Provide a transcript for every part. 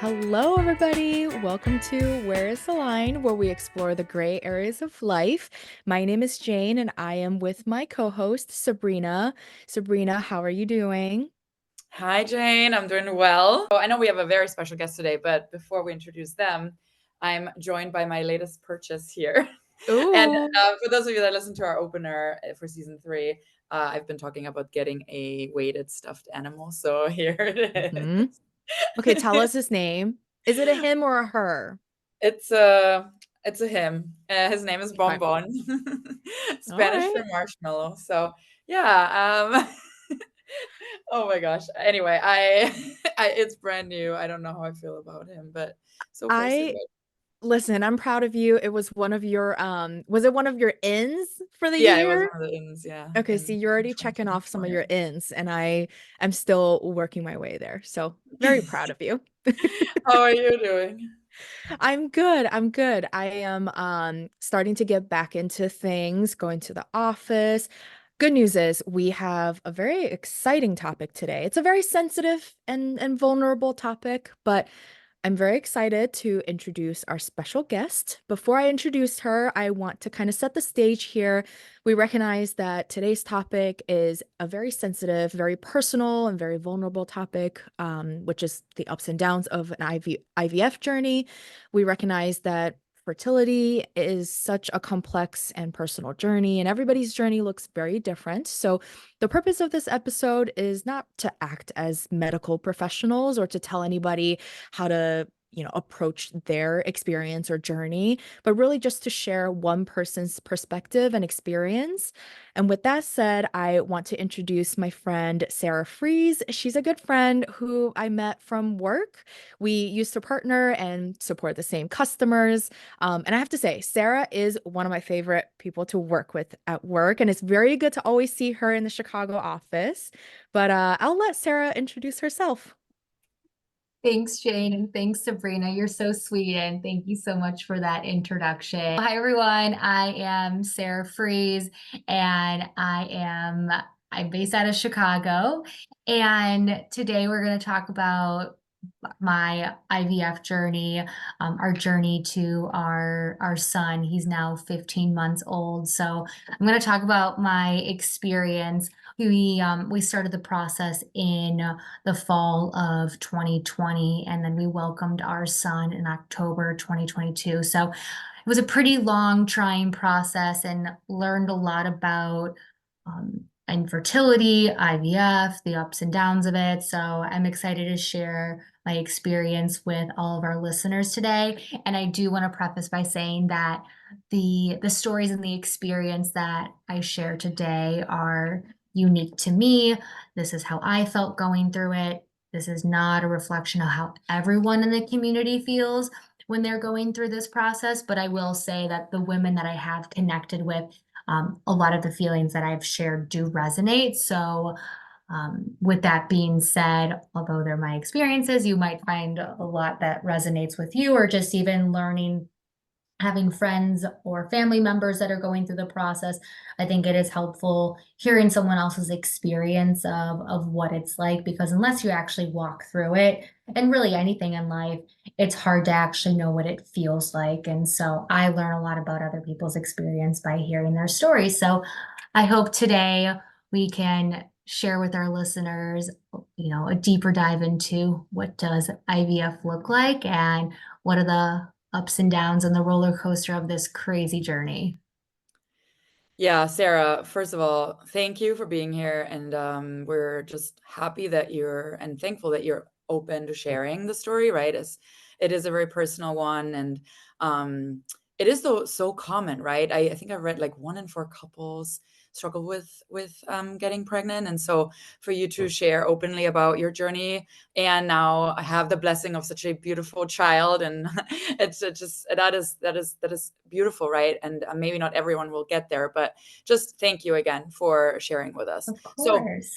Hello, everybody. Welcome to Where is the Line, where we explore the gray areas of life. My name is Jane, and I am with my co-host, Sabrina. Sabrina, how are you doing? Hi, Jane. I'm doing well. I know we have a very special guest today, but before we introduce them, I'm joined by my latest purchase here. And Ooh. for those of you that listen to our opener for season three, I've been talking about getting a weighted stuffed animal. So here it hmm Okay, tell us his name. Is it a him or a her? It's a it's a him. His name is Okay. Bonbon, All Spanish for right. marshmallow. So yeah. Oh my gosh. Anyway, I it's brand new. I don't know how I feel about him, but so far so I good. listen, I'm proud of you. It was one of your was it one of your ins for the Yeah, it was year? one of the ins. Yeah, Okay, see, you're in already checking off some 2024. of your ins, and I am still working my way there. So very proud of you. How are you doing? I'm good. I'm good. I am starting to get back into things, going to the office. Good news is we have a very exciting topic today. It's a very sensitive and vulnerable topic, but I'm very excited to introduce our special guest. Before I introduce her, I want to kind of set the stage here. We recognize that today's topic is a very sensitive, very personal, and very vulnerable topic, which is the ups and downs of an IVF journey. We recognize that fertility is such a complex and personal journey, and everybody's journey looks very different. So, the purpose of this episode is not to act as medical professionals or to tell anybody how to approach their experience or journey, but really just to share one person's perspective and experience. And with that said, I want to introduce my friend Sarah Fries. She's a good friend who I met from work. We used to partner and support the same customers. And I have to say, Sarah is one of my favorite people to work with at work, and it's very good to always see her in the Chicago office. But I'll let Sarah introduce herself. Thanks, Jane, and thanks, Sabrina. You're so sweet, and thank you so much for that introduction. Hi, everyone. I am Sarah Fries, and I'm based out of Chicago. And today we're going to talk about my IVF journey, our journey to our son. He's now 15 months old. So I'm going to talk about my experience. We started the process in the fall of 2020, and then we welcomed our son in October 2022. So it was a pretty long, trying process, and learned a lot about infertility, IVF, the ups and downs of it. So I'm excited to share my experience with all of our listeners today. And I do want to preface by saying that the stories and the experience that I share today are unique to me. This is how I felt going through it. This is not a reflection of how everyone in the community feels when they're going through this process. But I will say that the women that I have connected with, a lot of the feelings that I've shared do resonate. So, with that being said, although they're my experiences, you might find a lot that resonates with you, or just even learning, having friends or family members that are going through the process. I think it is helpful hearing someone else's experience of what it's like, because unless you actually walk through it, and really anything in life, it's hard to actually know what it feels like. And so I learn a lot about other people's experience by hearing their stories. So I hope today we can share with our listeners, a deeper dive into what does IVF look like, and what are the ups and downs and the roller coaster of this crazy journey. Yeah, Sarah, first of all, thank you for being here. And we're just happy that you're and thankful that you're open to sharing the story, right? It is a very personal one. And um, it is so common, right? I think I read like 1 in 4 couples struggle with getting pregnant. And so for you to share openly about your journey, and now I have the blessing of such a beautiful child, and it's just that is beautiful, right? And maybe not everyone will get there, but just thank you again for sharing with us. Of So course.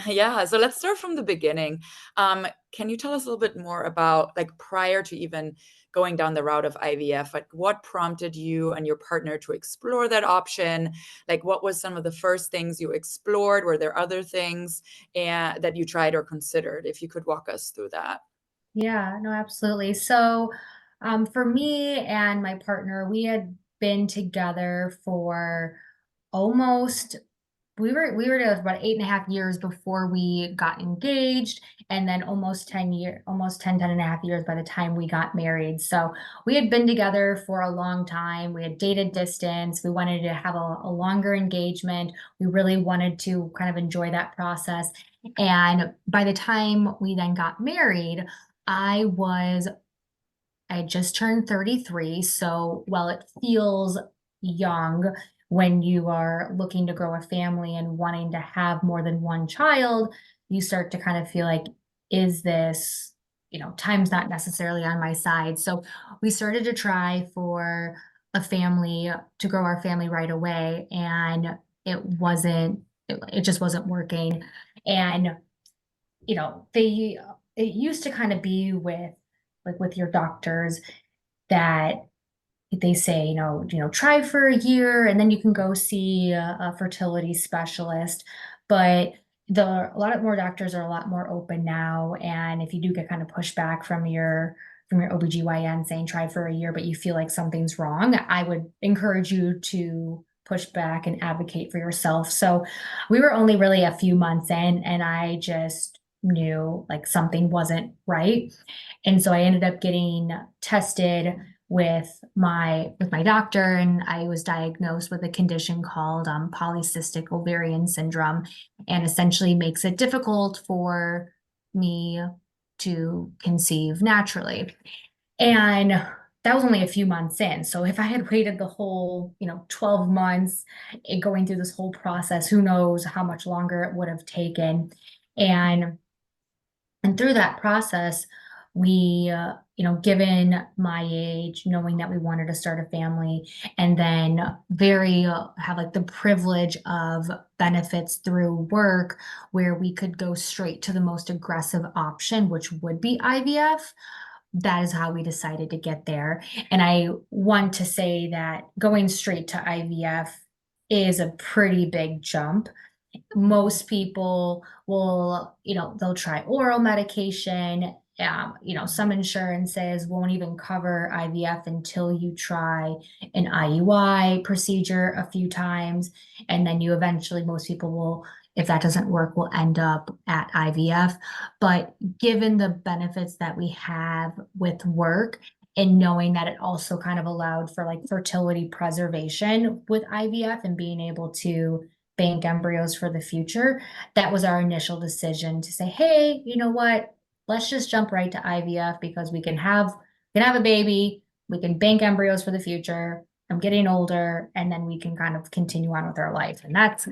yeah, so let's start from the beginning. Can you tell us a little bit more about, like, prior to even going down the route of IVF, like what prompted you and your partner to explore that option? Like, what was some of the first things you explored? Were there other things that you tried or considered? If you could walk us through that. Yeah, no, absolutely. So, for me and my partner, we had been together for almost we were together for about 8.5 years before we got engaged, and then almost 10.5 years by the time we got married. So we had been together for a long time. We had dated distance. We wanted to have a longer engagement. We really wanted to kind of enjoy that process. And by the time we then got married, I was I had just turned 33, so while it feels young when you are looking to grow a family and wanting to have more than one child, you start to kind of feel like, is this, time's not necessarily on my side. So we started to try for a family to grow our family right away, and it just wasn't working. And it used to kind of be with like with your doctors that they say, try for a year and then you can go see a fertility specialist. But a lot of more doctors are a lot more open now. And if you do get kind of pushback from your OBGYN saying try for a year, but you feel like something's wrong, I would encourage you to push back and advocate for yourself. So we were only really a few months in, and I just knew like something wasn't right. And so I ended up getting tested with my doctor, and I was diagnosed with a condition called polycystic ovarian syndrome, and essentially makes it difficult for me to conceive naturally. And that was only a few months in. So if I had waited the whole, 12 months going through this whole process, who knows how much longer it would have taken. And and through that process, given my age, knowing that we wanted to start a family, and then have like the privilege of benefits through work where we could go straight to the most aggressive option, which would be IVF. That is how we decided to get there. And I want to say that going straight to IVF is a pretty big jump. Most people will, they'll try oral medication. Some insurances won't even cover IVF until you try an IUI procedure a few times. And then most people will, if that doesn't work, will end up at IVF. But given the benefits that we have with work, and knowing that it also kind of allowed for like fertility preservation with IVF and being able to bank embryos for the future, that was our initial decision to say, hey, you know what? Let's just jump right to IVF because we can have a baby, we can bank embryos for the future. I'm getting older, and then we can kind of continue on with our life. And that's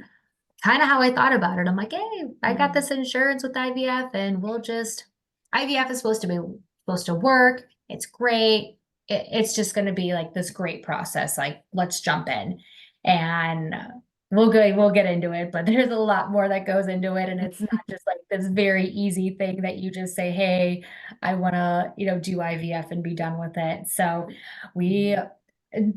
kind of how I thought about it. I'm like, hey, I got this insurance with IVF, and IVF is supposed to work. It's great. It's just going to be like this great process. Like, let's jump in, and we'll get into it. But there's a lot more that goes into it, and it's not just like this very easy thing that you just say, hey, I want to do IVF and be done with it. So we.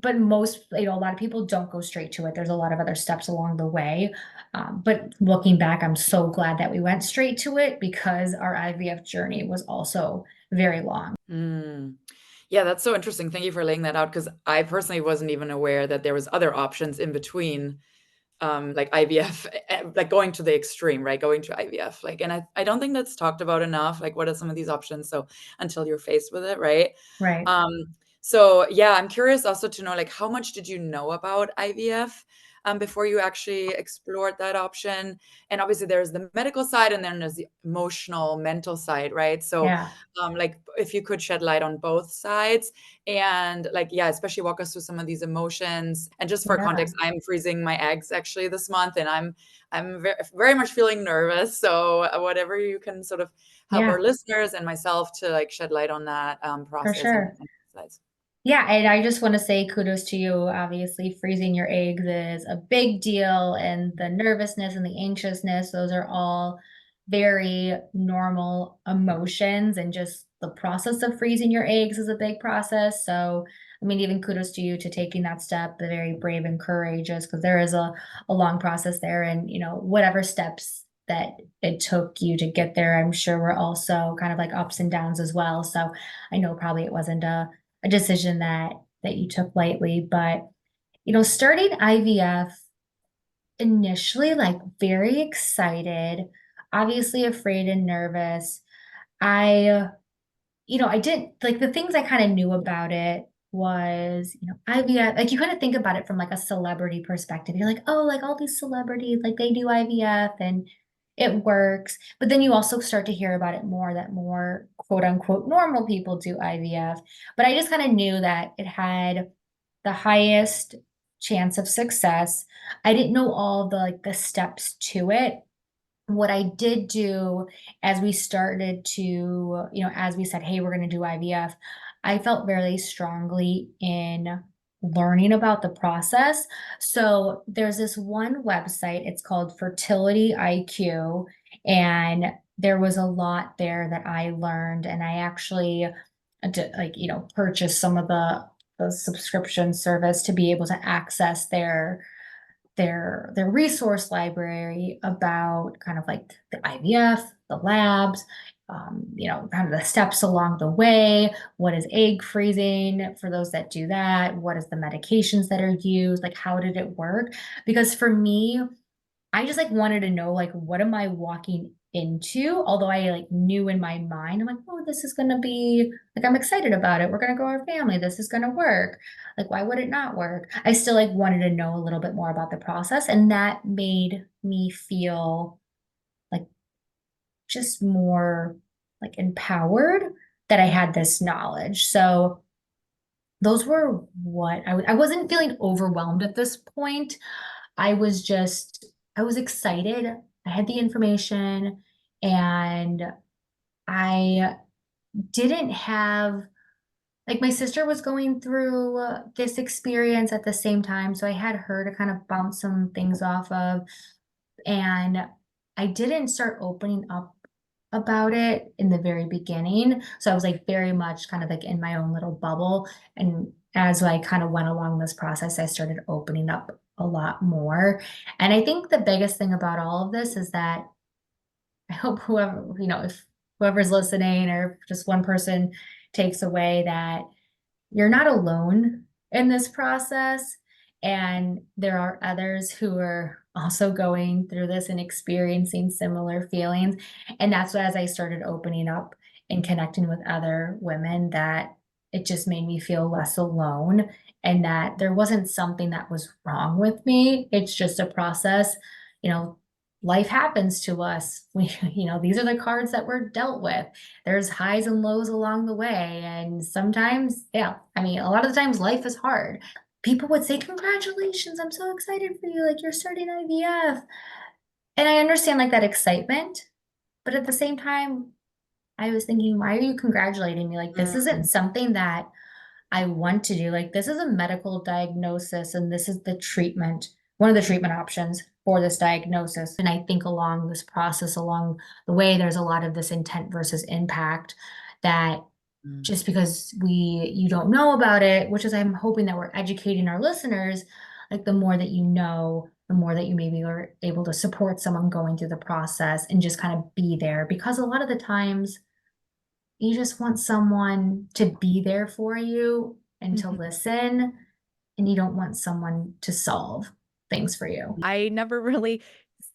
But a lot of people don't go straight to it. There's a lot of other steps along the way. But looking back, I'm so glad that we went straight to it because our IVF journey was also very long. Mm. Yeah, that's so interesting. Thank you for laying that out because I personally wasn't even aware that there was other options in between, like IVF, like going to the extreme, right? Going to IVF, like, and I don't think that's talked about enough. Like, what are some of these options? So until you're faced with it, right? Right. Um, so yeah, I'm curious also to know, like, how much did you know about IVF, before you actually explored that option? And obviously, there's the medical side, and then there's the emotional, mental side, right? So, Yeah. like, if you could shed light on both sides, and like, yeah, especially walk us through some of these emotions. And just for Yeah. context, I'm freezing my eggs actually this month, and I'm very, very much feeling nervous. So whatever you can sort of help our Yeah, listeners and myself to like shed light on that for process sure. and sides. Yeah, and I just want to say kudos to you. Obviously, freezing your eggs is a big deal, and the nervousness and the anxiousness, those are all very normal emotions, and just the process of freezing your eggs is a big process. So, I mean, even kudos to you to taking that step, very brave and courageous, because there is a long process there, and whatever steps that it took you to get there, I'm sure were also kind of like ups and downs as well. So I know probably it wasn't a decision that you took lightly, but starting IVF initially, like very excited, obviously afraid and nervous. I I didn't like the things I kind of knew about it was, IVF, like you kind of think about it from like a celebrity perspective. You're like, oh, like all these celebrities, like they do IVF and it works. But then you also start to hear about it more that more quote unquote normal people do IVF. But I just kind of knew that it had the highest chance of success. I didn't know all the steps to it. What I did do as we started to, as we said, hey, we're going to do IVF, I felt very strongly in learning about the process. So there's this one website, it's called Fertility IQ, and there was a lot there that I learned, and I actually purchased some of the subscription service to be able to access their resource library about kind of like the IVF, the labs, kind of the steps along the way. What is egg freezing for those that do that? What is the medications that are used? Like, how did it work? Because for me, I just like wanted to know like what am I walking into? Although I like knew in my mind, I'm like, oh, this is gonna be like I'm excited about it. We're gonna grow our family. This is gonna work. Like, why would it not work? I still like wanted to know a little bit more about the process, and that made me feel like just more like empowered that I had this knowledge. So those were what I wasn't feeling overwhelmed at this point. I was excited. I had the information and I didn't have, like, my sister was going through this experience at the same time. So I had her to kind of bounce some things off of. And I didn't start opening up about it in the very beginning. So I was like very much kind of like in my own little bubble. And as I kind of went along this process, I started opening up a lot more. And I think the biggest thing about all of this is that I hope whoever, if whoever's listening or if just one person takes away that you're not alone in this process. And there are others who are also going through this and experiencing similar feelings. And that's what, as I started opening up and connecting with other women, that it just made me feel less alone and that there wasn't something that was wrong with me. It's just a process. You know, life happens to us. These are the cards that we're dealt with. There's highs and lows along the way. And sometimes, yeah, I mean, a lot of the times life is hard. People would say, congratulations, I'm so excited for you. Like, you're starting IVF. And I understand like that excitement. But at the same time, I was thinking, why are you congratulating me? Like, this isn't something that I want to do. Like, this is a medical diagnosis, and this is the treatment, one of the treatment options for this diagnosis. And I think along this process, along the way, there's a lot of this intent versus impact that just because you don't know about it, which is I'm hoping that we're educating our listeners, like the more that you know, the more that you maybe are able to support someone going through the process and just kind of be there. Because a lot of the times you just want someone to be there for you and to listen, and you don't want someone to solve things for you. I never really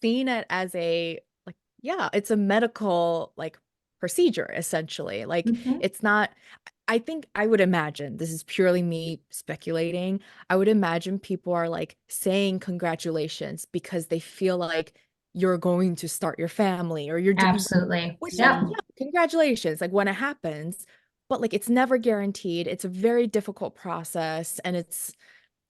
seen it as a like, yeah, it's a medical like procedure essentially. Like Mhm. it's not, I think I would imagine, this is purely me speculating. I would imagine people are like saying congratulations because they feel like you're going to start your family or you're doing, Absolutely. which like, Yep. yeah, congratulations, like when it happens. But like it's never guaranteed. It's a very difficult process. And it's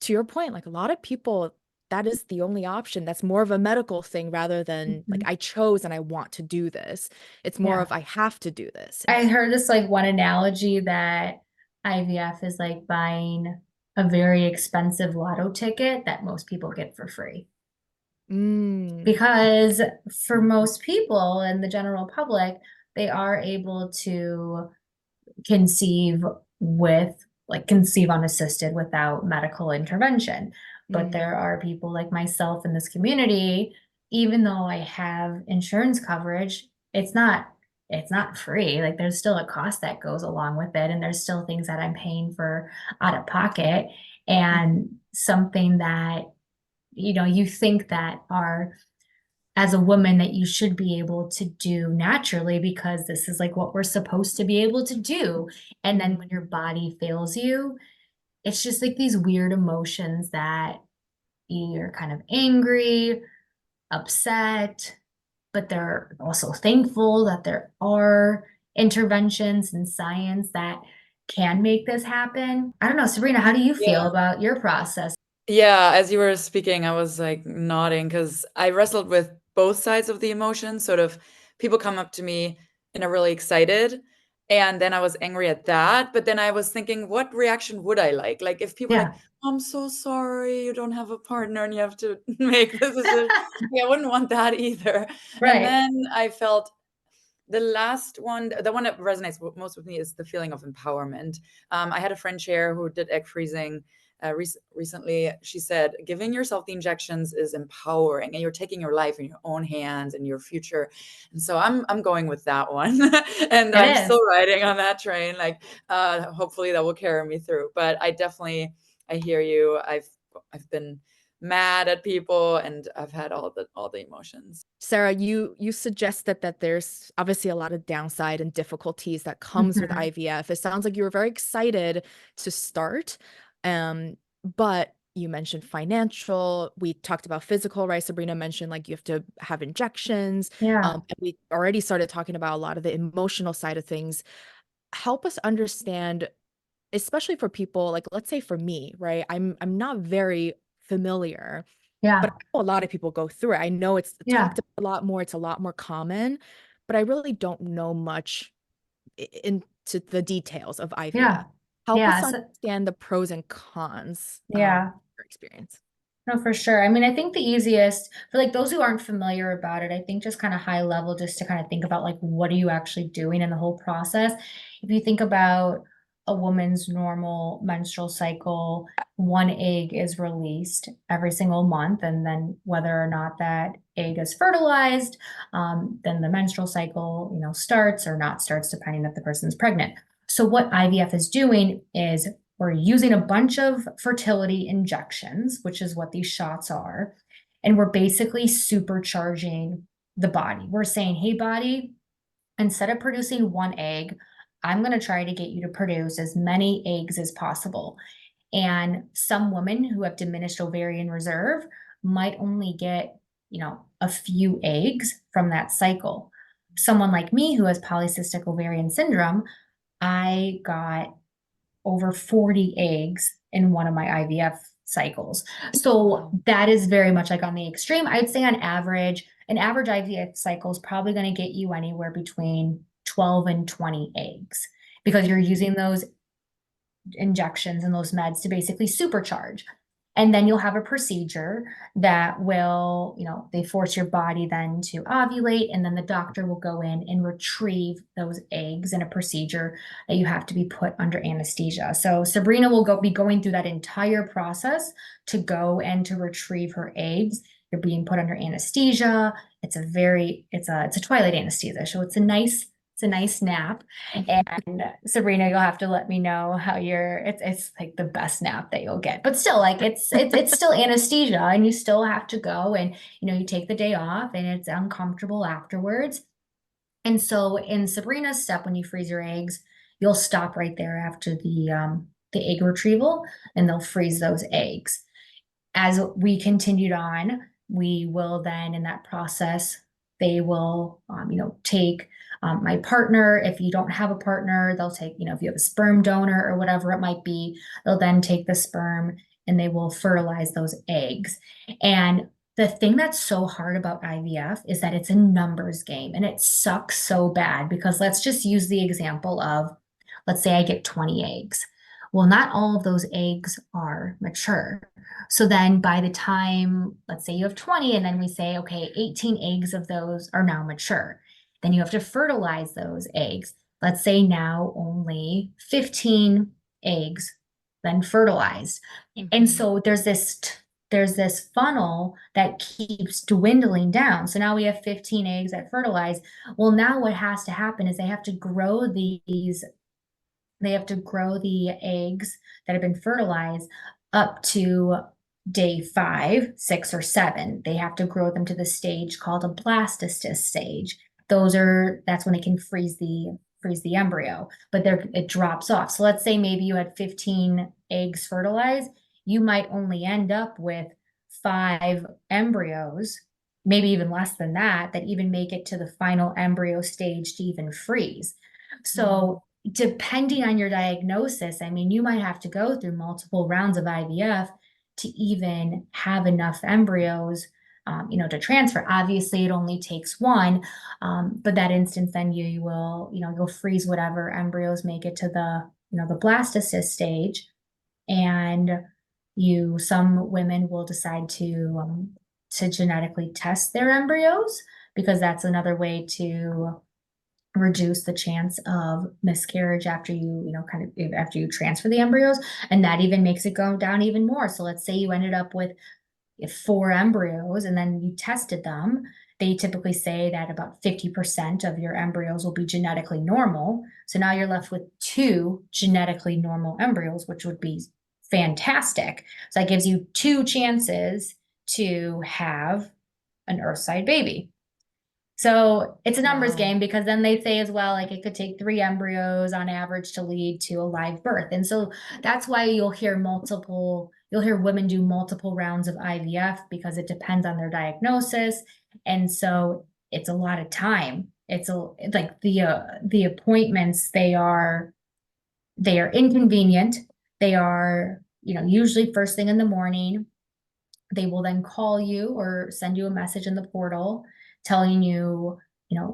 to your point, like a lot of people, that is the only option. That's more of a medical thing rather than like Mhm. I chose and I want to do this. It's more Yeah. of I have to do this. I heard this like one analogy that IVF is like buying a very expensive lotto ticket that most people get for free. Mm. Because for most people in the general public, they are able to conceive conceive unassisted without medical intervention. But Mm. there are people like myself in this community even though I have insurance coverage, it's not free. Like there's still a cost that goes along with it, and there's still things that I'm paying for out of pocket, and something that you think that are as a woman that you should be able to do naturally because this is like what we're supposed to be able to do. And then when your body fails you, it's just like these weird emotions that you're kind of angry, upset, but they're also thankful that there are interventions in science that can make this happen. I don't know, Sabrina, how do you feel Yeah. about your process? Yeah, as you were speaking, I was like nodding because I wrestled with both sides of the emotion. Sort of people come up to me and are really excited. And then I was angry at that. But then I was thinking, what reaction would I like? Like if people are like, Yeah, I'm so sorry, you don't have a partner and you have to make this decision. Yeah, I wouldn't want that either. And right. then I felt the last one, the one that resonates most with me is the feeling of empowerment. I had a friend share who did egg freezing recently. She said, giving yourself the injections is empowering and you're taking your life in your own hands and your future. And so I'm going with that one. And It I'm is. still riding on that train. Like, hopefully that will carry me through. But I hear you. I've been mad at people and I've had all the emotions. Sarah, you suggested that there's obviously a lot of downside and difficulties that comes with Mhm. IVF. It sounds like you were very excited to start, um, but you mentioned financial. We talked about physical, right? Sabrina mentioned like you have to have injections. Yeah, And we already started talking about a lot of the emotional side of things. Help us understand, especially for people like, let's say for me, right? I'm not very familiar, but yeah, I know a lot of people go through it. I know it's yeah, talked about a lot more, it's a lot more common, but I really don't know much into the details of IVF. yeah, Help yeah. us So, understand the pros and cons, yeah. your experience. No, for sure. I mean, I think the easiest for like those who aren't familiar about it, I think just kind of high level, just to kind of think about like what are you actually doing in the whole process. If you think about a woman's normal menstrual cycle, one egg is released every single month, and then whether or not that egg is fertilized, then the menstrual cycle, starts or not starts, depending if the person's pregnant. So what IVF is doing is we're using a bunch of fertility injections, which is what these shots are. And we're basically supercharging the body. We're saying, hey, body, instead of producing one egg, I'm going to try to get you to produce as many eggs as possible. And some women who have diminished ovarian reserve might only get, a few eggs from that cycle. Someone like me who has polycystic ovarian syndrome, I got over 40 eggs in one of my IVF cycles. So Wow. that is very much like on the extreme. I'd say on average, an average IVF cycle is probably going to get you anywhere between 12 and 20 eggs because you're Mhm. using those injections and those meds to basically supercharge. And then you'll have a procedure that will, they force your body then to ovulate, and then the doctor will go in and retrieve those eggs in a procedure that you have to be put under anesthesia. So Sabrina will be going through that entire process to go and to retrieve her eggs. You're being put under anesthesia. It's a twilight anesthesia. So it's a nice nap. And Sabrina, you'll have to let me know how it's like the best nap that you'll get. But still, like it's still anesthesia and you still have to go and you take the day off and it's uncomfortable afterwards. And so in Sabrina's step, when you freeze your eggs, you'll stop right there after the egg retrieval and they'll freeze those eggs. As we continued on, we will then in that process, they will, take my partner. If you don't have a partner, they'll take, if you have a sperm donor or whatever it might be, they'll then take the sperm and they will fertilize those eggs. And the thing that's so hard about IVF is that it's a numbers game and it sucks so bad because let's just use the example of, let's say I get 20 eggs. Well, not all of those eggs are mature. So then by the time, let's say you have 20, and then we say, okay, 18 eggs of those are now mature. Then you have to fertilize those eggs. Let's say now only 15 eggs then fertilized. And Mhm. so there's this there's this funnel that keeps dwindling down. So now we have 15 eggs that fertilize. Well, now what has to happen is they have to grow the eggs that have been fertilized up to day 5, 6, or 7. They have to grow them to the stage called a blastocyst stage. That's when they can freeze the embryo, but it drops off. So let's say maybe you had 15 eggs fertilized, you might only end up with 5 embryos, maybe even less than that, that even make it to the final embryo stage to even freeze. So depending on your diagnosis, I mean, you might have to go through multiple rounds of IVF to even have enough embryos, to transfer. Obviously, it only takes one, but that instance, then you'll freeze whatever embryos make it to the blastocyst stage, and some women will decide to genetically test their embryos because that's another way to reduce the chance of miscarriage after after you transfer the embryos, and that even makes it go down even more. So let's say you ended up with 4 embryos and then you tested them. They typically say that about 50% of your embryos will be genetically normal. So now you're left with 2 genetically normal embryos, which would be fantastic. So that gives you 2 chances to have an Earthside baby. So it's a numbers game, because then they say as well, like, it could take 3 embryos on average to lead to a live birth. And so that's why you'll hear women do multiple rounds of IVF, because it depends on their diagnosis. And so it's a lot of time. Like the appointments, they are inconvenient. They are, usually first thing in the morning. They will then call you or send you a message in the portal telling you,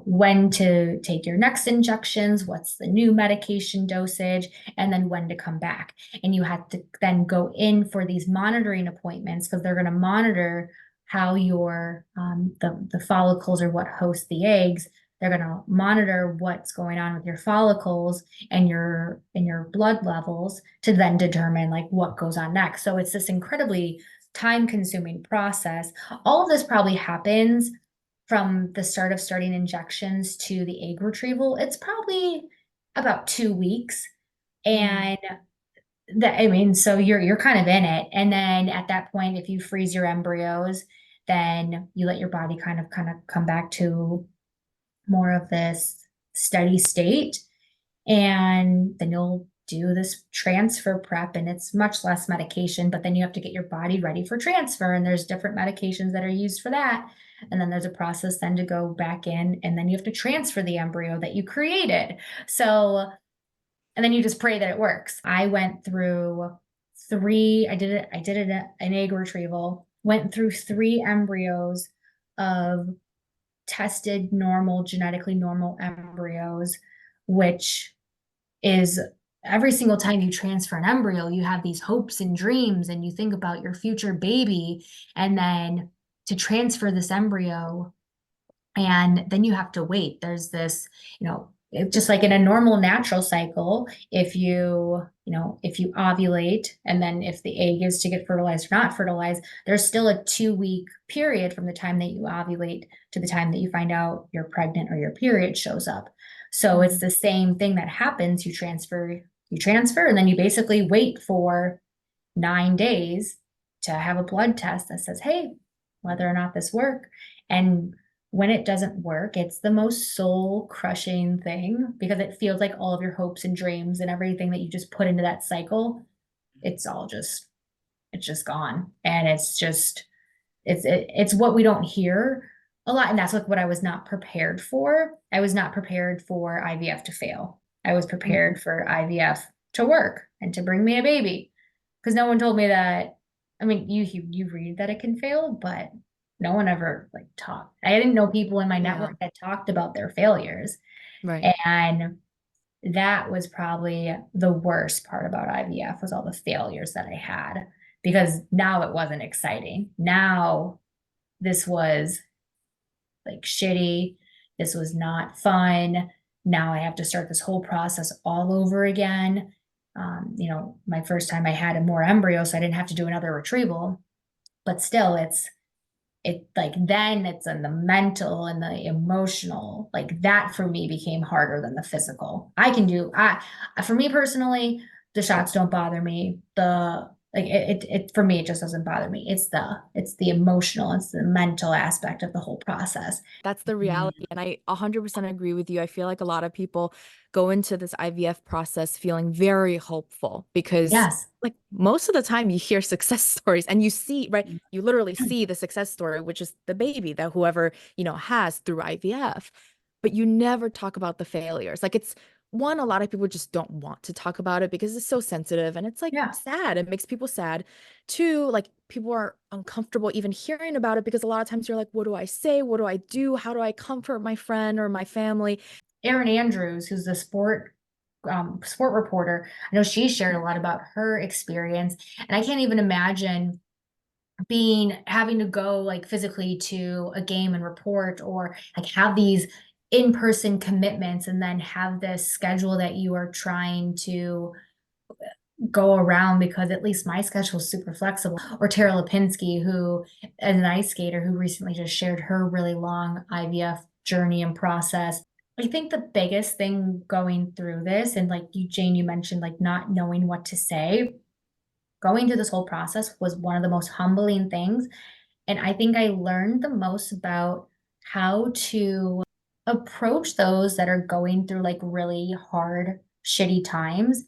when to take your next injections, what's the new medication dosage, and then when to come back. And you have to then go in for these monitoring appointments, because they're going to monitor how your the follicles, or what hosts the eggs. They're going to monitor what's going on with your follicles and your blood levels to then determine like what goes on next. So it's this incredibly time-consuming process. All of this probably happens from the start of starting injections to the egg retrieval. It's probably about 2 weeks. And so you're kind of in it. And then at that point, if you freeze your embryos, then you let your body kind of come back to more of this steady state. And then you'll do this transfer prep, and it's much less medication, but then you have to get your body ready for transfer, and there's different medications that are used for that. And then there's a process then to go back in, and then you have to transfer the embryo that you created. So, and then you just pray that it works. I went through I did an egg retrieval, went through 3 embryos of tested genetically normal embryos, which is, every single time you transfer an embryo, you have these hopes and dreams, and you think about your future baby, and then to transfer this embryo, and then you have to wait. There's this, just like in a normal natural cycle, if you ovulate, and then if the egg is to get fertilized or not fertilized, there's still a 2-week period from the time that you ovulate to the time that you find out you're pregnant or your period shows up. So it's the same thing that happens. You transfer, and then you basically wait for 9 days to have a blood test that says, hey, whether or not this work. And when it doesn't work, it's the most soul crushing thing, because it feels like all of your hopes and dreams and everything that you just put into that cycle, it's just gone. And it's what we don't hear a lot. And that's what I was not prepared for. I was not prepared for IVF to fail. I was prepared for IVF to work and to bring me a baby, because no one told me that. I mean, you read that it can fail, but no one ever talked. I didn't know people in my network that talked about their failures. Right. And that was probably the worst part about IVF, was all the failures that I had, because now it wasn't exciting. Now this was shitty. This was not fun. Now I have to start this whole process all over again. My first time I had more embryos, so I didn't have to do another retrieval. but still it like then it's in the mental and the emotional, like that for me became harder than the physical. I for me personally, the shots don't bother me. The like it for me, it just doesn't bother me. It's the emotional, it's the mental aspect of the whole process. That's the reality. And I 100% agree with you. I feel like a lot of people go into this IVF process feeling very hopeful because, Yes. like, most of the time you hear success stories and you see, right? You literally see the success story, which is the baby that whoever, has through IVF, but you never talk about the failures. Like, it's one, a lot of people just don't want to talk about it because it's so sensitive and it's like Yeah. sad. It makes people sad. Two, like people are uncomfortable even hearing about it because a lot of times you're like, what do I say? What do I do? How do I comfort my friend or my family? Erin Andrews, who's the sport reporter, I know she shared a lot about her experience, and I can't even imagine having to go like physically to a game and report, or like have these in-person commitments and then have this schedule that you are trying to go around, because at least my schedule is super flexible. Or Tara Lipinski, who is an ice skater who recently just shared her really long IVF journey and process. I think the biggest thing going through this, and like you, Jane, you mentioned like not knowing what to say, going through this whole process was one of the most humbling things. And I think I learned the most about how to approach those that are going through like really hard, shitty times,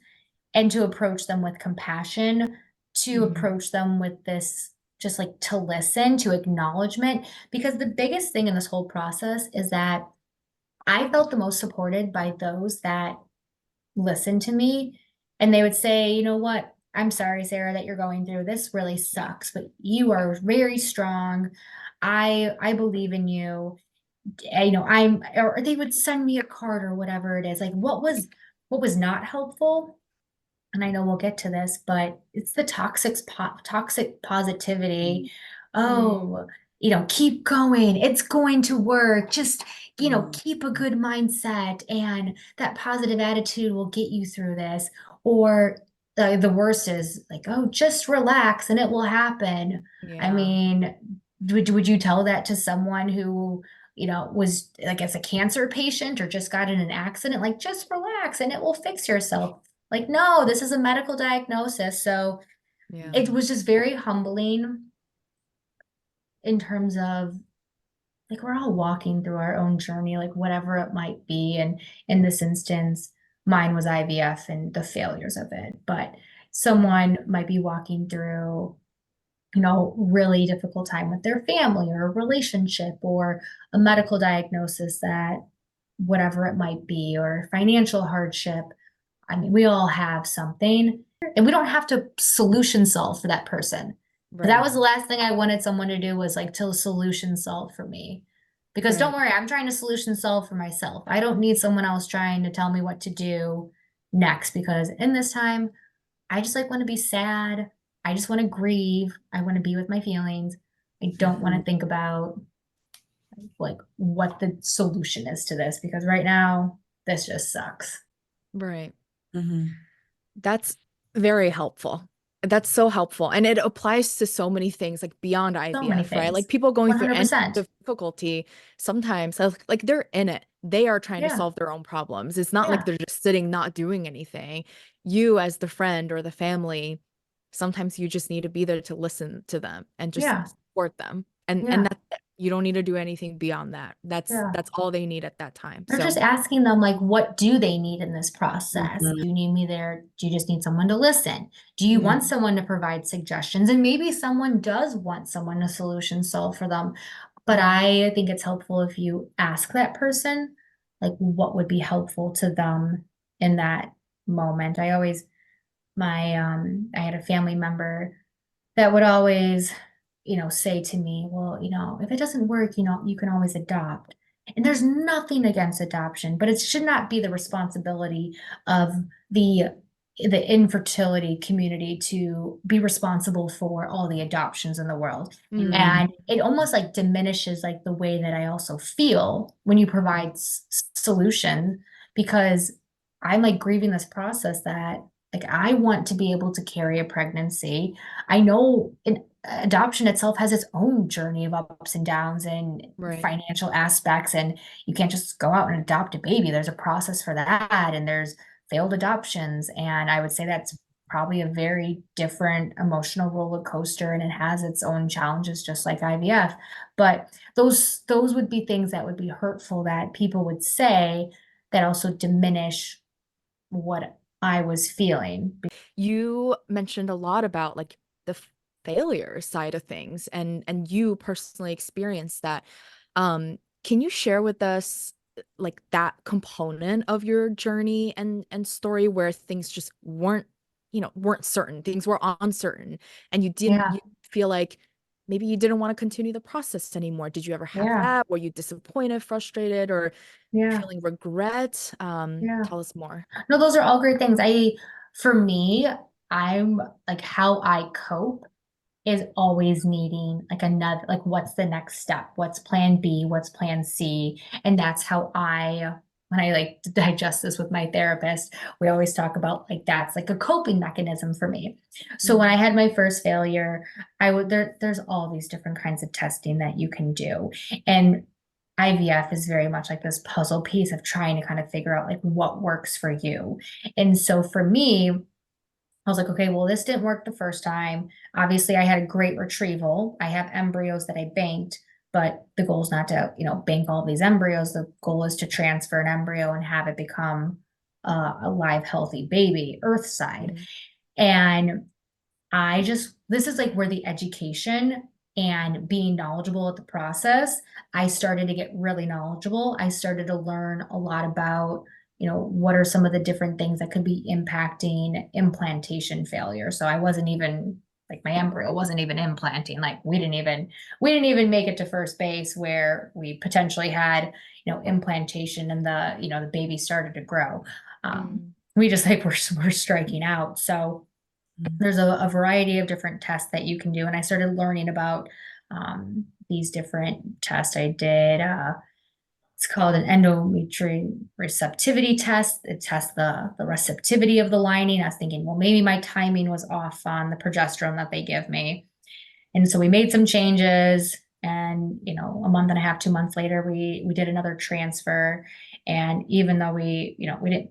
and to approach them with compassion, to Mhm. approach them with this just like to listen, to acknowledgement. Because the biggest thing in this whole process is that I felt the most supported by those that listened to me, and they would say, you know what? I'm sorry, Sarah, that you're going through this. Really sucks, but you are very strong. I believe in you. Or they would send me a card or whatever it is. Like what was not helpful, and I know we'll get to this, but it's the toxic positivity. Oh, keep going. It's going to work. Just, Mhm. keep a good mindset, and that positive attitude will get you through this. Or the worst is like, oh, just relax and it will happen. I Yeah. mean, would you tell that to someone who, was like as a cancer patient or just got in an accident? Like, just relax and it will fix yourself. Like, no, this is a medical diagnosis. So Yeah. it was just very humbling in terms of like we're all walking through our own journey, like whatever it might be. And in this instance, mine was IVF and the failures of it. But someone might be walking through, really difficult time with their family or a relationship or a medical diagnosis, that whatever it might be, or financial hardship. I mean, we all have something, and we don't have to solution solve for that person. But that Right. was the last thing I wanted someone to do, was like to solution solve for me. Because don't Right. worry, I'm trying to solution solve for myself. I don't need someone else trying to tell me what to do next, because in this time, I just like want to be sad. I just want to grieve. I want to be with my feelings. I don't want to Mhm. think about like what the solution is to this, because right now this just sucks. Right. Mhm. That's very helpful. That's so helpful. And it applies to so many things like beyond So many IVF, right? Like things. people going through any 100%. difficulty, sometimes like they're in it. They are trying to Yeah. solve their own problems. It's not like Yeah. they're just sitting not doing anything. You as the friend or the family, sometimes you just need to be there to listen to them and just Yeah. support them. And Yeah. that's it. You don't need to do anything beyond that. That's Yeah. that's all they need at that time. Or just So, asking them, like, what do they need in this process? Mhm. Do you need me there? Do you just need someone to listen? Do you want Mhm. someone to provide suggestions? And maybe someone does want someone to solution solve for them. But I think it's helpful if you ask that person, like, what would be helpful to them in that moment. I had a family member that would always, say to me, well, if it doesn't work, you can always adopt. And there's nothing against adoption, but it should not be the responsibility of the the infertility community to be responsible for all the adoptions in the world. mhm, And it almost like diminishes like the way that I also feel when you provide solution, because I'm like grieving this process that like I want to be able to carry a pregnancy. I know, and adoption itself has its own journey of ups and downs and Right. financial aspects, and you can't just go out and adopt a baby. There's a process for that, and there's failed adoptions, and I would say that's probably a very different emotional roller coaster, and it has its own challenges just like IVF. But those would be things that would be hurtful that people would say that also diminish what I was feeling. You mentioned a lot about like the failure side of things, and you personally experienced that. Can you share with us like that component of your journey and story where things just weren't certain, things were uncertain, and Yeah, you feel like maybe you didn't want to continue the process anymore? Did you ever have yeah, that? Were you disappointed, frustrated, or yeah, feeling regret? yeah. Tell us more. No, those are all great things. For me, I'm like how I cope is always needing like another, like what's the next step? What's plan B? What's plan C? And that's how when I like digest this with my therapist, we always talk about like that's like a coping mechanism for me. So when I Mhm. had my first failure, there's all these different kinds of testing that you can do. And IVF is very much like this puzzle piece of trying to kind of figure out like what works for you. And so for me, I was like, okay, well, this didn't work the first time. Obviously, I had a great retrieval. I have embryos that I banked, but the goal is not to, bank all these embryos. The goal is to transfer an embryo and have it become a live, healthy baby, earth side. Mhm. And this is like where the education and being knowledgeable at the process, I started to get really knowledgeable. I started to learn a lot about, what are some of the different things that could be impacting implantation failure. So I wasn't even like my embryo wasn't even implanting. Like we didn't even make it to first base where we potentially had, implantation and the baby started to grow. Mm. We just like we're striking out. So there's a variety of different tests that you can do. And I started learning about these different tests. I did, it's called an endometrial receptivity test. It tests the receptivity of the lining. I was thinking, well, maybe my timing was off on the progesterone that they give me. And so we made some changes. And, a month and a half, 2 months later, we did another transfer. And even though we didn't,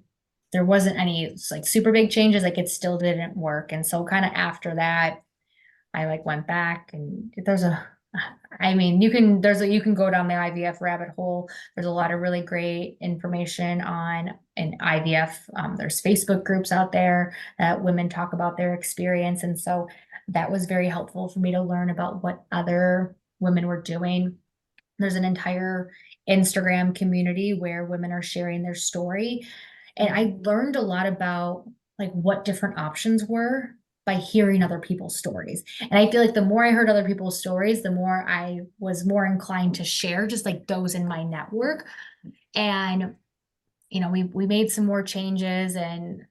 there wasn't any like super big changes, like it still didn't work. And so kind of after that, I like went back and I mean, you can go down the IVF rabbit hole. There's a lot of really great information on an IVF. There's Facebook groups out there that women talk about their experience. And so that was very helpful for me to learn about what other women were doing. There's an entire Instagram community where women are sharing their story. And I Mhm. learned a lot about like what different options were by hearing other people's stories. And I feel like the more I heard other people's stories, the more I was more inclined to share just like those in my network. And we made some more changes, and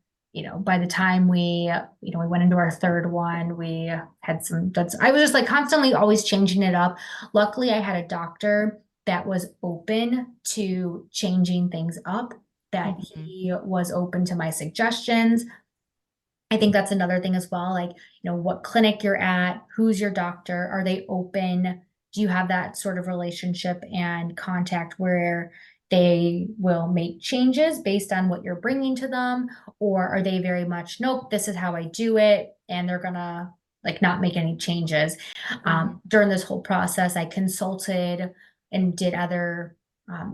by the time we went into our third one, we had some that's I was just like constantly always changing it up. Luckily, I had a doctor that was open to changing things up, that Mhm. he was open to my suggestions. I think that's another thing as well. Like, what clinic you're at, who's your doctor, are they open? Do you have that sort of relationship and contact where they will make changes based on what you're bringing to them? Or are they very much, nope, this is how I do it, and they're gonna like not make any changes? Mhm. During this whole process, I consulted and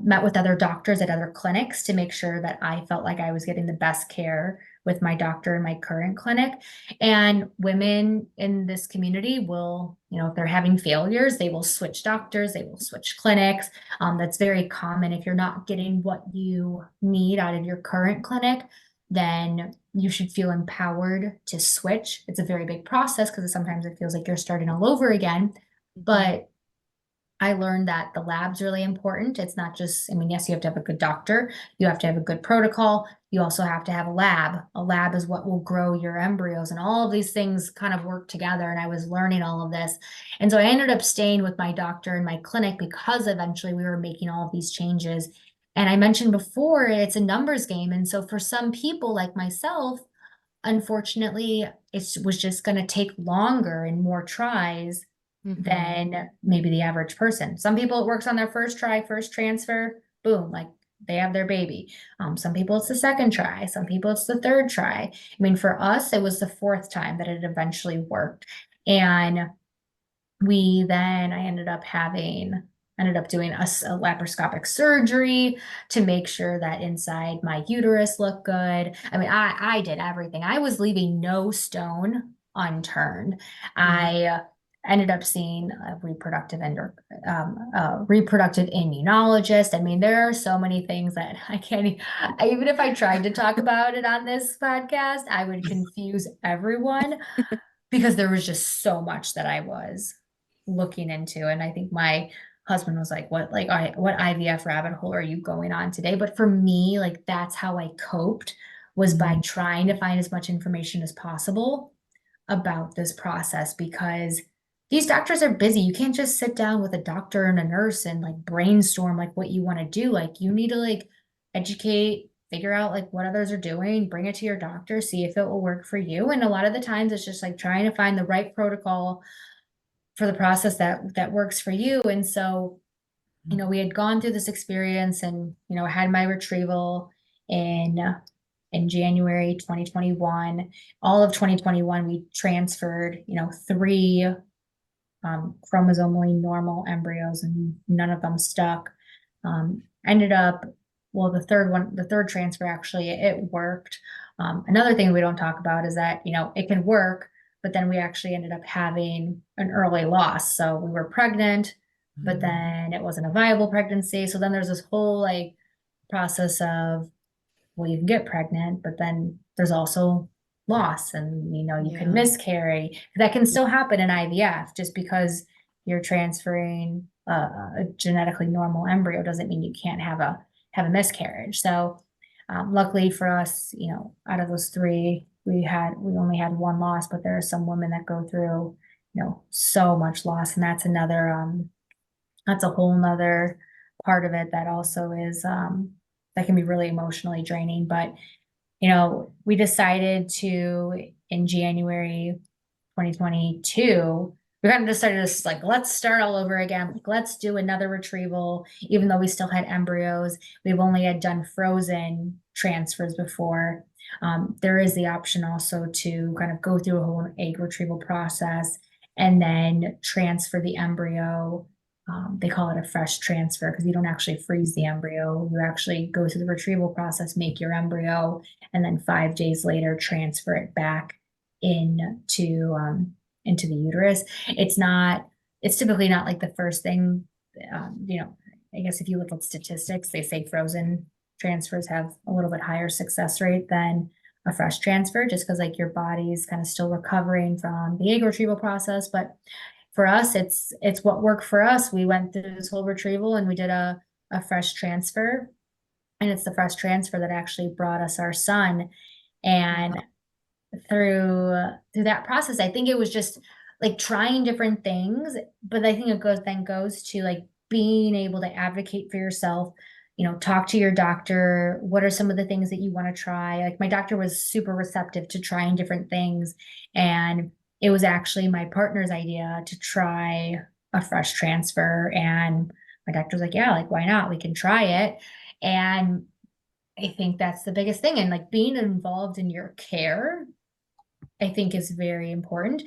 met with other doctors at other clinics to make sure that I felt like I was getting the best care with my doctor in my current clinic. And women in this community will, if they're having failures, they will switch doctors, they will switch clinics. That's very common. If you're not getting what you need out of your current clinic, then you should feel empowered to switch. It's a very big process because sometimes it feels like you're starting all over again. Mhm. But I learned that the lab's really important. It's not just, I mean, yes, you have to have a good doctor, you have to have a good protocol, you also have to have a lab. A lab is what will grow your embryos, and all of these things kind of work together. And I was learning all of this. And so I ended up staying with my doctor in my clinic because eventually we were making all of these changes. And I mentioned before, it's a numbers game. And so for some people like myself, unfortunately, it was just going to take longer and more tries Mm-hmm. than maybe the average person. Some people, it works on their first try, first transfer, boom, like they have their baby. Some people it's the second try, some people it's the third try. I mean, for us, it was the fourth time that it eventually worked. And I ended up doing a laparoscopic surgery to make sure that inside my uterus looked good. I mean, I did everything. I was leaving no stone unturned. Mm. I ended up seeing a reproductive immunologist. I mean, there are so many things that I can't, even if I tried to talk about it on this podcast, I would confuse everyone because there was just so much that I was looking into. And I think my husband was like, what IVF rabbit hole are you going on today? But for me, like that's how I coped, was by trying to find as much information as possible about this process, because these doctors are busy. You can't just sit down with a doctor and a nurse and like brainstorm like what you want to do. Like you need to like educate, figure out like what others are doing, bring it to your doctor, see if it will work for you. And a lot of the times it's just like trying to find the right protocol for the process that works for you. And so, we had gone through this experience and, had my retrieval in January 2021. All of 2021, we transferred, three chromosomally normal embryos, and none of them stuck. Ended up, well, the third transfer actually, it worked. Another thing we don't talk about is that, it can work, but then we actually ended up having an early loss. So we were pregnant, but then it wasn't a viable pregnancy. So then there's this whole like process of, well, you can get pregnant, but then there's also loss, and you can Yeah. miscarry. That can still happen in IVF. Just because you're transferring a genetically normal embryo doesn't mean you can't have a miscarriage. So luckily for us, out of those three, we only had one loss, but there are some women that go through, so much loss, and that's a whole nother part of it that also is that can be really emotionally draining. But we decided to, in January 2022, we kind of decided to like, let's start all over again. Like, let's do another retrieval, even though we still had embryos. We've only had done frozen transfers before. There is the option also to kind of go through a whole egg retrieval process and then transfer the embryo. They call it a fresh transfer because you don't actually freeze the embryo. You actually go through the retrieval process, make your embryo, and then 5 days later transfer it back into the uterus. It's typically not like the first thing. I guess if you look at statistics, they say frozen transfers have a little bit higher success rate than a fresh transfer, just because like your body's kind of still recovering from the egg retrieval process. But for us, it's what worked for us. We went through this whole retrieval and we did a fresh transfer, and it's the fresh transfer that actually brought us our son. And Wow. through that process, I think it was just like trying different things, but I think it goes to like being able to advocate for yourself, talk to your doctor. What are some of the things that you want to try? Like my doctor was super receptive to trying different things, and it was actually my partner's idea to try a fresh transfer, and my doctor was like, yeah, like why not? We can try it. And I think that's the biggest thing. And like being involved in your care, I think is very important.